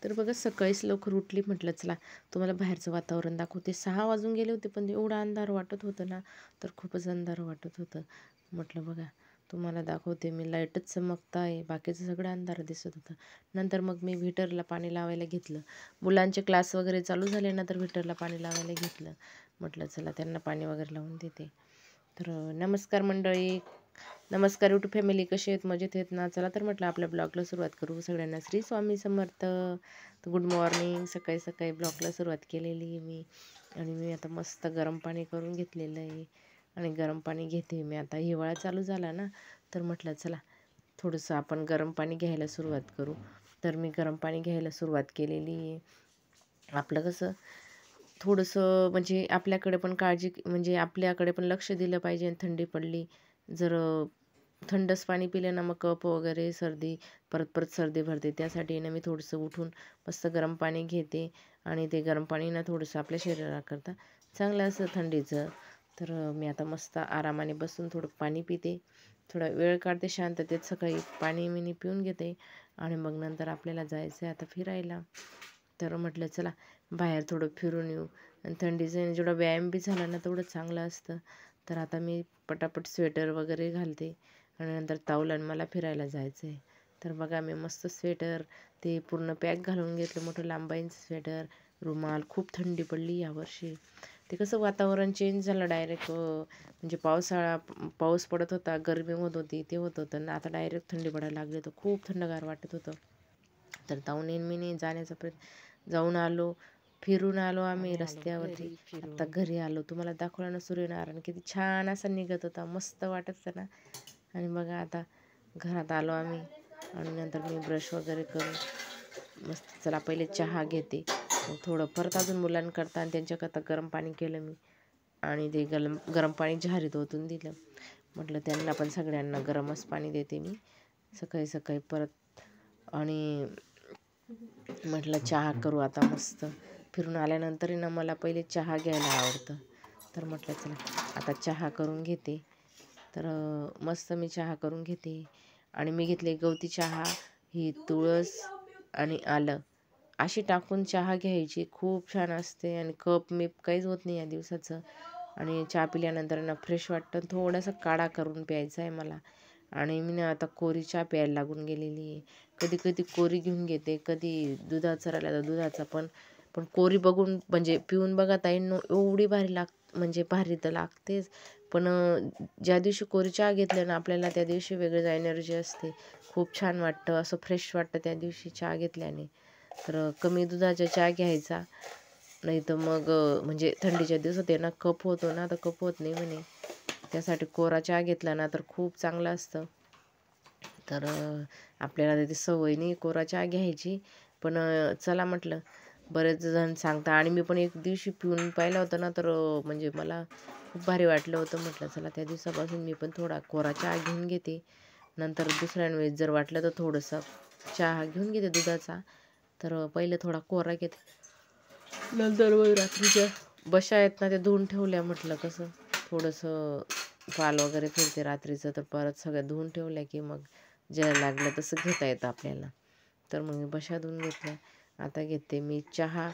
तर बघा सकाळीच लवकर उठली, म्हटलं चला तुम्हाला बाहेरचं वातावरण दाखवते. 6 वाजून गेले होते पण एवढा अंधार वाटत होतं ना, तर खूपच अंधार वाटत होतं. म्हटलं बघा तुम्हाला दाखवते मी, लाईटच चमकता आहे, बाकीचं सगळं अंधार दिसत होतं. नंतर मग मी व्हीटरला पाणी लावायला घेतलं. मुलांचे क्लास वगैरे चालू झाले ना, तर व्हीटरला पाणी लावायला घेतलं. म्हटलं चला त्यांना पाणी वगैरे लावून देते. तर नमस्कार मंडळी, नमस्कार यूट्यूब फॅमिली, कसे आहेत? मजेत आहेत ना? चला तर म्हटलं आपल्या ब्लॉगला सुरुवात करू. सगळ्यांना श्री स्वामी समर्थ. तर गुड मॉर्निंग. सकाळी सकाळी ब्लॉगला सुरुवात केलेली आहे मी. आणि मी आता मस्त गरम पाणी करून घेतलेलं आहे आणि गरम पाणी घेते मी आता. हिवाळा चालू झाला ना, तर म्हटलं चला थोडंसं आपण गरम पाणी घ्यायला सुरुवात करू. तर मी गरम पाणी घ्यायला सुरुवात केलेली आहे. आपलं कसं थोडंसं म्हणजे आपल्याकडे पण काळजी, म्हणजे आपल्याकडे पण लक्ष दिलं पाहिजे. आणि थंडी पडली जर थंडच पाणी पिलं ना, मग कफ वगैरे सर्दी परत परत सर्दी भरते. त्यासाठी ना मी थोडंसं उठून मस्त गरम पाणी घेते आणि ते गरम पाणी ना थोडंसं आपल्या शरीराकरता चांगलं असं थंडीचं. तर मी आता मस्त आरामाने बसून थोडं पाणी पिते, थोडा वेळ काढते शांततेत. सकाळी पाणी मी पिऊन घेते आणि मग नंतर आपल्याला जायचं आहे आता फिरायला. तर म्हटलं चला बाहेर थोडं फिरून येऊ. आणि थंडीचं जेवढा व्यायाम बी झाला ना तेवढं चांगलं असतं. तर आता मी पटापट स्वेटर वगैरे घालते आणि नंतर तावलं मला फिरायला जायचं आहे. तर बघा मी मस्त स्वेटर ते पूर्ण पॅक घालून घेतलं, मोठं लांबाईंचं स्वेटर, रुमाल. खूप थंडी पडली यावर्षी. ते कसं वातावरण चेंज झालं डायरेक्ट, म्हणजे पाऊस पडत होता, गरमी होत होती, ते होत होतं ना, आता डायरेक्ट थंडी पडायला लागली. तर खूप थंडगार वाटत होतं. तर ताऊन मी नाही जाण्याचा प्रयत्न, जाऊन आलो, फिरून आलो आम्ही रस्त्यावरती. आता घरी आलो, तुम्हाला दाखवलं ना सूर्यनारायण किती छान असा निघत होता, मस्त वाटत होतं ना. आणि बघा आता घरात आलो आम्ही आणि नंतर मी ब्रश वगैरे करून मस्त चला पहिले चहा घेते, मग थोडं परत अजून मुलांकरता आणि त्यांच्याकरता गरम पाणी केलं मी. आणि ते गरम पाणी झारीत ओतून दिलं. म्हटलं त्यांना पण सगळ्यांना गरमच पाणी देते मी सकाळी सकाळी परत. आणि म्हटलं चहा करू आता मस्त. फिरून आल्यानंतर ना मला पहिले चहा घ्यायला आवडतं. तर म्हटलं चला आता चहा करून घेते. तर मस्त मी चहा करून घेते. आणि मी घेतले गवती चहा, ही तुळस आणि आलं अशी टाकून चहा घ्यायची, खूप छान असते. आणि कप मी काहीच होत नाही या दिवसाचं. आणि चहा पिल्यानंतर ना फ्रेश वाटतं. थोडासा काढा करून प्यायचा आहे मला. आणि मी ना आता कोरी चहा प्यायला लागून गेलेली आहे. कधी कधी कोरी घेऊन घेते, कधी दुधाचा राहिला तर दुधाचा. पण कोरी बघून म्हणजे पिऊन बघा ताईंनो, एवढी भारी म्हणजे भारी तर लागतेच. पण ज्या दिवशी कोरी चहा घेतलं ना आपल्याला, त्या दिवशी वेगळीच एनर्जी असते. खूप छान वाटतं, असं फ्रेश वाटतं त्या दिवशी चहा घेतल्याने. तर कमी दुधाचा चहा घ्यायचा, नाही तर मग म्हणजे थंडीच्या दिवसात आहे ना कफ होतो ना, तर कफ होत नाही म्हणे. त्यासाठी कोरा चहा घेतला ना तर खूप चांगलं असतं. तर आपल्याला त्याची सवय नाही कोरा चहा घ्यायची. पण चला म्हटलं बरेच जण सांगता, आणि मी पण एक दिवशी पिऊन पाहिलं होतं ना, तर म्हणजे मला खूप भारी वाटलं होतं. म्हटलं चला त्या दिवसापासून मी पण थोडा कोरा चहा घेऊन घेते. नंतर दुसऱ्या वेळेस जर वाटलं तर थोडंसं चहा घेऊन घेते दुधाचा. तर पहिले थोडा कोरा घेते, नंतर मग रात्रीच्या बशा आहेत ना त्या धुवून ठेवल्या. म्हटलं कसं थोडंसं पाल वगैरे फिरते रात्रीचं, तर परत सगळ्या धुवून ठेवल्या की मग ज्याला लागलं तसं घेता येतं आपल्याला. तर मग मी बशा धुवून घेतल्या. आता घेते मी चहा.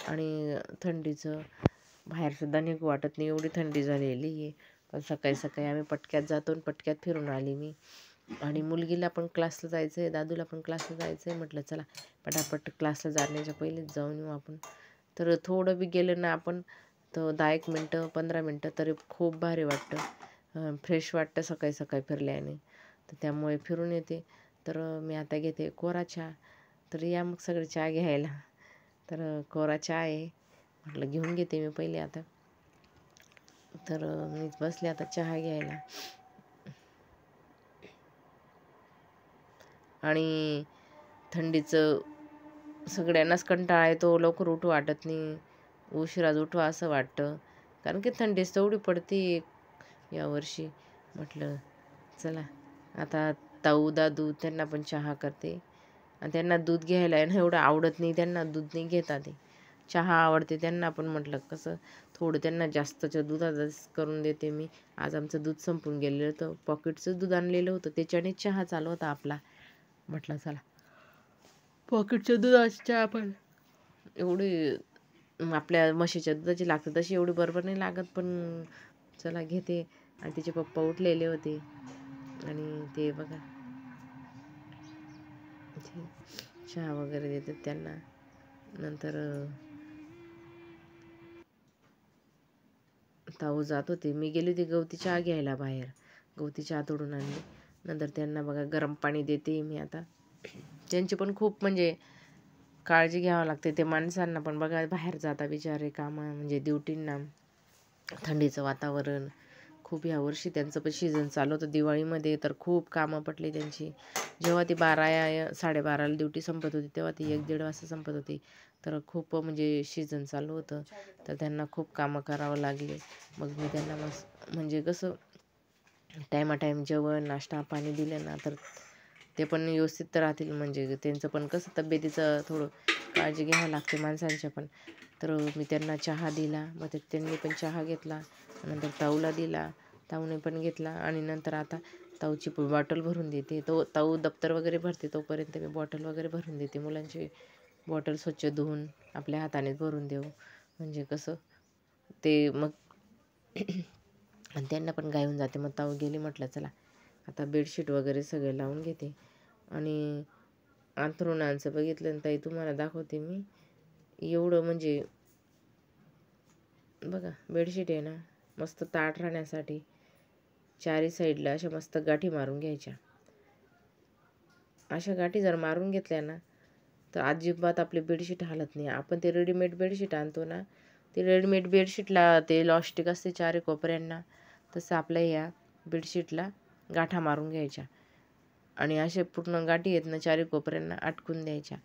आणि थंडीचं बाहेरसुद्धा निघू वाटत नाही, एवढी थंडी झालेली आहे. पण सकाळी सकाळी आम्ही पटक्यात जातो आणि पटक्यात फिरून आली मी. आणि मुलगीला पण क्लासला जायचं आहे, दादूला पण क्लासला जायचं आहे. म्हटलं चला पटापट क्लासला जाण्याच्या पहिलेच जाऊन येऊ आपण. तर थोडं बी गेलं ना आपण तर 10-1 मिनटं 15 मिनटं तरी खूप भारी वाटतं, फ्रेश वाटतं सकाळी सकाळी फिरल्याने. तर त्यामुळे फिरून येते. तर मी आता घेते कोरा चहा. तर या मग सगळे चहा घ्यायला. तर कोरा चहा आहे, म्हटलं घेऊन घेते मी पहिले आता. तर मी बसले आता चहा घ्यायला. आणि थंडीचं सगळ्यांनाच कंटाळा येतो, लवकर उठू वाटत नाही, उशिराच उठवा असं वाटतं. कारण की थंडीच तेवढी पडते यावर्षी. म्हटलं चला आता ताऊ दादू त्यांना पण चहा करते. आणि त्यांना दूध घ्यायला आहे ना एवढं आवडत नाही, त्यांना दूध नाही घेतात ते, चहा आवडते त्यांना. पण म्हटलं कसं थोडं त्यांना जास्तच्या दुधाचंच करून देते मी. आज आमचं दूध संपून गेलेलं होतं, पॉकेटचं दूध आणलेलं होतं, त्याच्याने चहा चालू होता आपला. म्हटलं चला पॉकेटच्या दुधाची चहा पण एवढी आपल्या म्हशीच्या दुधाची लागते तशी एवढी बरोबर नाही लागत, पण चला घेते. आणि तिचे पप्पा उठलेले होते आणि ते बघा ते चहा वगैरे देतात त्यांना. नंतर ताऊ जात होते, मी गेली होती गवती चहा घ्यायला बाहेर, गवती चहा तोडून आणली. नंतर त्यांना बघा गरम पाणी देते मी आता. त्यांची पण खूप म्हणजे काळजी घ्यावं लागते ते माणसांना पण बघा, बाहेर जाता बिचारे कामं म्हणजे ड्युटींना, थंडीचं वातावरण खूप. ह्यावर्षी त्यांचं पण सीझन चालू होतं दिवाळीमध्ये, तर खूप कामं पडली त्यांची. जेव्हा ती 12-12:30ला ड्युटी संपत होती तेव्हा ती 1-1:30 वाजता संपत होती. तर खूप म्हणजे सीझन चालू होतं, तर त्यांना खूप कामं करावं लागले. मग मी त्यांना म्हणजे कसं टायमाटाईम जेवण नाश्ता पाणी दिलं ना, तर ते पण व्यवस्थित राहतील. म्हणजे त्यांचं पण कसं तब्येतीचं थोडं काळजी घ्यावं लागते माणसांच्या पण. तर मी त्यांना चहा दिला, मग त्यांनी पण चहा घेतला. नंतर ताऊला दिला, ताऊने पण घेतला. आणि नंतर आता ताऊची बॉटल भरून देते. ताऊ दप्तर वगैरे भरते तोपर्यंत मी बॉटल वगैरे भरून देते. मुलांची बॉटल स्वच्छ धुवून आपल्या हातानेच भरून देऊ, म्हणजे कसं ते मग आणि त्यांना पण घाई होऊन जाते. मग ताऊ गेली, म्हटलं चला आता बेडशीट वगैरे सगळे लावून घेते. आणि अंथरुणांचं बघितलं ताई, तुम्हाला दाखवते मी. एवढं म्हणजे बघा बेडशीट आहे ना, मस्त ताट राहण्यासाठी चारी साईडला अशा मस्त गाठी मारून घ्यायच्या. अशा गाठी जर मारून घेतल्या ना, तर अजिबात आपली बेडशीट हालत नाही. आपण ते रेडीमेड बेडशीट आणतो ना, ते रेडीमेड बेडशीटला ते लॉस्टिक असते चारी कोपऱ्यांना, तसं आपल्या या बेडशीटला गाठा मारून घ्यायच्या आणि असे पूर्ण गाठी आहेत ना चारी कोपऱ्यांना अटकून द्यायच्या.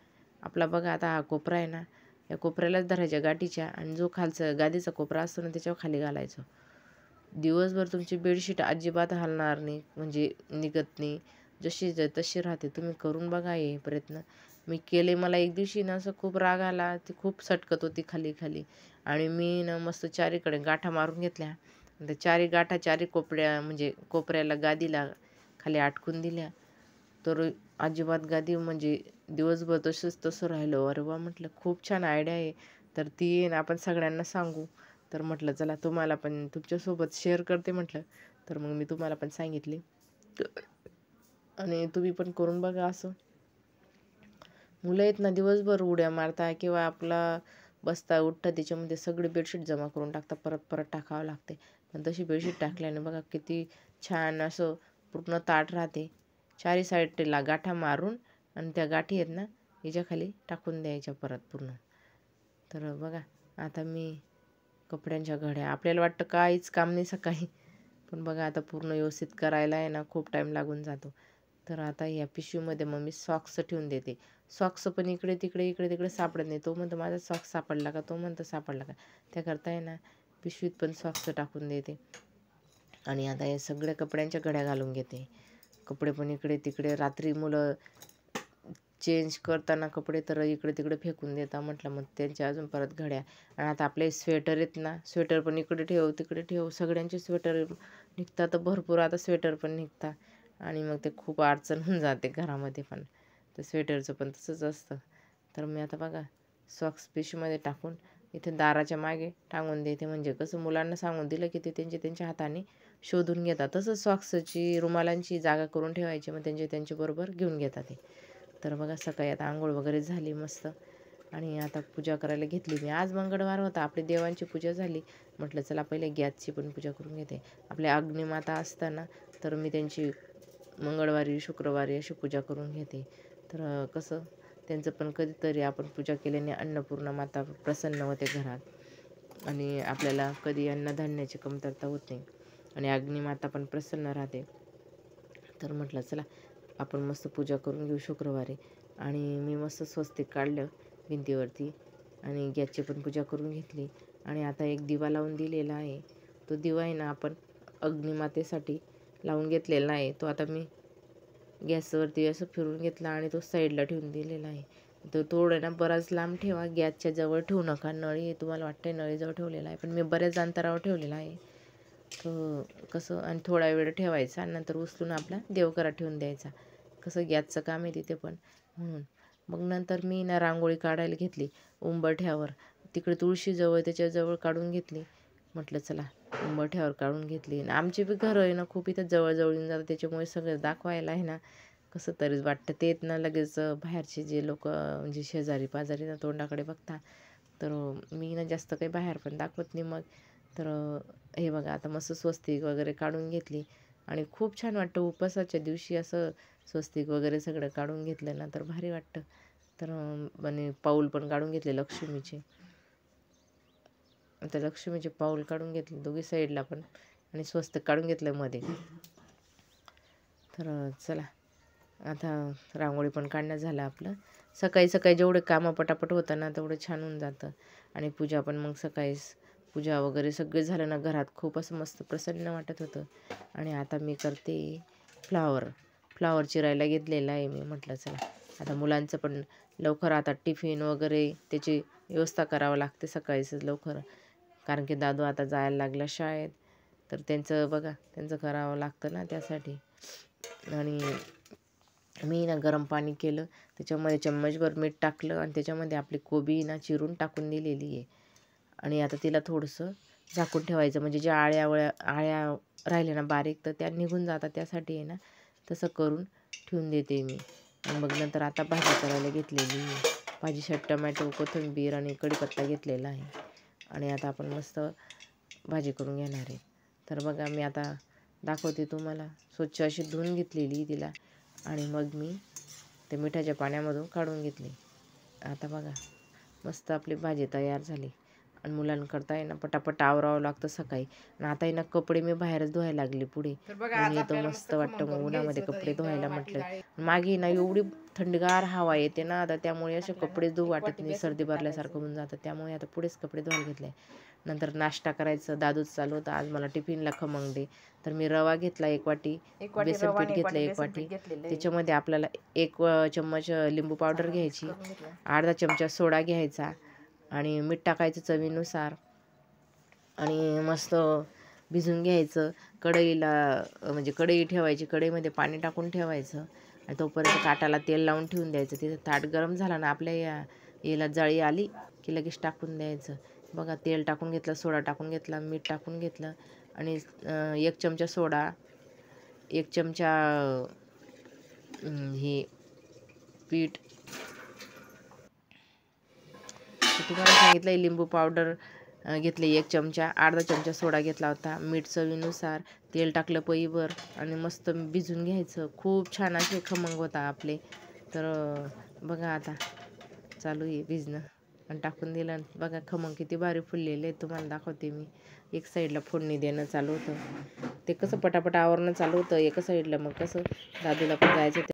आपला बघा आता हा कोपरा आहे ना, या कोपऱ्यालाच धरायच्या गाठीच्या आणि जो खालचा गादीचा कोपरा असतो ना त्याच्यावर खाली घालायचं. दिवसभर तुमची बेडशीट अजिबात हलणार नाही, म्हणजे निघत नाही, जशी तशी राहते. तुम्ही करून बघा हे प्रयत्न. मी केले, मला एक दिवशी ना असं खूप राग आला, ती खूप सटकत होती खाली खाली आणि मी ना मस्त चारीकडे गाठा मारून घेतल्या. त्या चारी गाठा चारी म्हणजे कोपऱ्याला गादीला खाली अटकून दिल्या, तर अजिबात गादी म्हणजे दिवसभर तसंच तसं राहिलं. अरे वा, म्हटलं खूप छान आयडिया आहे. तर ती आपण सगळ्यांना सांगू. तर म्हटलं चला तुम्हाला पण तुमच्यासोबत शेअर करते म्हटलं. तर मग मी तुम्हाला पण सांगितली आणि तुम्ही पण करून बघा असं. मुलं आहेत ना दिवसभर उड्या मारता किंवा आपला बसता उठता त्याच्यामध्ये सगळी बेडशीट जमा करून टाकता, परत परत टाकावं लागते. पण तशी बेडशीट टाकल्याने बघा किती छान असं पूर्ण ताट राहते. चारी साईडला गाठा मारून आणि त्या गाठी आहेत ना हिच्या खाली टाकून द्यायच्या परत पूर्ण. तर बघा आता मी कपड्यांच्या घड्या, आपल्याला वाटतं काहीच काम नाही सकाळी, पण बघा आता पूर्ण व्यवस्थित करायला आहे ना खूप टाईम लागून जातो. तर आता या पिशवीमध्ये मग मी सॉक्स ठेवून देते. सॉक्स पण इकडे तिकडे सापडत नाही. तो म्हणतो माझा सॉक्स सापडला का, तो म्हणतो सापडला का. त्याकरता आहे ना पिशवीत पण सॉक्स टाकून देते. आणि आता हे सगळ्या कपड्यांच्या घड्या घालून घेते. कपडे पण इकडे तिकडे, रात्री मुलं चेंज करताना कपडे तर इकडे तिकडे फेकून देता. म्हटलं मग त्यांच्या अजून परत घड्या. आणि आता आपले स्वेटर आहेत ना, स्वेटर पण इकडे ठेव तिकडे ठेव, सगळ्यांचे स्वेटर निघतात. तर भरपूर आता स्वेटर पण निघतात आणि मग ते खूप अडचण होऊन जाते घरामध्ये पण. तर स्वेटरचं पण तसंच असतं. तर मी आता बघा सॉक्स पिशवीमध्ये टाकून इथे दाराच्या मागे टांगून देते. म्हणजे कसं मुलांना सांगून दिलं की ते त्यांच्या हाताने शोधून घेतात. तसंच सॉक्सची रुमालांची जागा करून ठेवायची, मग त्यांच्या बरोबर घेऊन घेतात ते. तर बघा सकाळी आता आंघोळ वगैरे झाली मस्त आणि आता पूजा करायला घेतली मी. आज मंगळवार होता, आपली देवांची पूजा झाली. म्हटलं चला पहिले गॅसची पण पूजा करून घेते. आपल्या अग्निमाता असताना तर मी त्यांची मंगळवारी शुक्रवारी अशी पूजा करून घेते. तर कसं त्यांचं पण कधीतरी आपण पूजा केल्याने अन्नपूर्णा माता प्रसन्न होते घरात आणि आपल्याला कधी अन्नधान्याची कमतरता होत नाही आणि अग्निमाता पण प्रसन्न राहते. तर म्हटलं चला आपण मस्त पूजा करून घेऊ शुक्रवारी. आणि मी मस्त स्वस्तिक काढलं भिंतीवरती आणि गॅसची पण पूजा करून घेतली. आणि आता एक दिवा लावून दिलेला आहे. तो दिवा आहे ना आपण अग्निमातेसाठी लावून घेतलेला आहे. तो आता मी गॅसवरती असं फिरून घेतला आणि तो साईडला ठेवून दिलेला आहे. तो थोडं ना बराच लांब ठेवा, गॅसच्या जवळ ठेवू नका. नळी तुम्हाला वाटते नळीजवळ ठेवलेला आहे, पण मी बऱ्याच अंतरावर ठेवलेला आहे. तो कसं आणि थोडा वेळ ठेवायचा आणि नंतर उचलून आपला देवघरात ठेवून द्यायचा. कसं गॅसचं काम आहे तिथे पण, म्हणून. मग नंतर मी ना रांगोळी काढायला घेतली उंबरठ्यावर. तिकडे तुळशीजवळ त्याच्याजवळ काढून घेतली. म्हटलं चला उंबरठ्यावर काढून घेतली. आणि आमची बी घरं आहे ना खूप इथं जवळ येऊन जातं, त्याच्यामुळे सगळं दाखवायला आहे ना कसं तरीच वाटतं. ते ना लगेच बाहेरचे जे लोक म्हणजे शेजारी पाजारी ना तोंडाकडे बघता. तर मी ना जास्त काही बाहेर पण दाखवत नाही मग. तर हे बघा आता मस्त स्वस्तिक वगैरे काढून घेतली आणि खूप छान वाटतं उपवासाच्या दिवशी असं स्वस्तिक वगैरे सगळं काढून घेतलं ना तर भारी वाटतं. तर आणि पाऊल पण काढून घेतले लक्ष्मीचे. आता लक्ष्मीचे पाऊल काढून घेतले दोघी साईडला पण आणि स्वस्तिक काढून घेतलं मध्ये. तर चला आता रांगोळी पण काढणं झालं आपलं. सकाळी सकाळी जेवढे कामं पटापट होतं ना तेवढं छान होऊन जातं. आणि पूजा पण मग सकाळीच पूजा वगैरे सगळं झालं ना घरात खूप असं मस्त प्रसन्न वाटत होतं. आणि आता मी करते फ्लावर चिरायला घेतलेला आहे मी. म्हटलं चला आता मुलांचं पण लवकर आता टिफिन वगैरे त्याची व्यवस्था करावं लागते सकाळीच लवकर, कारण की दादू आता जायला लागला शाळेत. तर त्यांचं बघा त्यांचं करावं लागतं ना त्यासाठी. आणि मी ना गरम पाणी केलं, त्याच्यामध्ये चम्मचभर मीठ टाकलं आणि त्याच्यामध्ये आपली कोबी ना चिरून टाकून दिलेली आहे. आणि आता तिला थोडंसं झाकून ठेवायचं, म्हणजे ज्या आळ्या राहिल्या ना बारीक तर त्या निघून जातात, त्यासाठी आहे ना तसं करून ठेवून देते मी. आणि मग नंतर आता भाजी करायला घेतलेली आहे. भाजीसाठी टमॅटो, कोथिंबीर आणि कढीपत्ता घेतलेला आहे. आणि आता आपण मस्त भाजी करून घेणार आहे. तर बघा मी आता दाखवते तुम्हाला. स्वच्छ अशी धुवून घेतलेली तिला आणि मग मी ते मिठाच्या पाण्यामधून काढून घेतली. आता बघा मस्त आपली भाजी तयार झाली. आणि मुलांकरता आहे ना पटापट आवरावं लागतं सकाळी. आणि आता आहे ना कपडे मी बाहेरच धुवायला लागले पुढे. ऊन येतं मस्त वाटतं मग उन्हामध्ये कपडे धुवायला म्हटलं. मागे ना एवढी थंडगार हवा येते ना आता, त्यामुळे असे कपडे धुवू वाटत नाही, सर्दी भरल्यासारखं होऊन जातं. त्यामुळे आता पुढेच कपडे धुवायला घेतले. नंतर नाश्ता करायचं दादूच चालू होतं आज मला टिफिनला खमंग दे. तर मी रवा घेतला 1 वाटी, बेसन पीठ घेतलं 1 वाटी, त्याच्यामध्ये आपल्याला 1 चम्मच लिंबू पावडर घ्यायची, अर्धा चमचा सोडा घ्यायचा आणि मीठ टाकायचं चवीनुसार आणि मस्त भिजून घ्यायचं. कढईला म्हणजे कढई ठेवायची, कढईमध्ये पाणी टाकून ठेवायचं आणि तोपर्यंत ताटाला तेल लावून ठेवून द्यायचं. तिथं ताट गरम झाला ना आपल्या याला जाळी आली की लगेच टाकून द्यायचं. बघा तेल टाकून घेतलं, सोडा टाकून घेतला, मीठ टाकून घेतलं आणि 1 चमचा सोडा, 1 चमचा हे पीठ तुम्हाला सांगितलं, लिंबू पावडर घेतली 1 चमचा, अर्धा चमचा सोडा घेतला होता, मीठ चवीनुसार, तेल टाकलं पईभर आणि मस्त भिजून घ्यायचं. खूप छान असे खमंग होता आपले. तर बघा आता चालू आहे भिजणं आणि टाकून दिलं. बघा खमंग किती भारी फुललेले आहेत, तुम्हाला दाखवते मी. एक साईडला फोडणी देणं चालू होतं, ते कसं पटापट आवरणं चालू होतं एका साईडला. मग कसं दादूला पण जायचं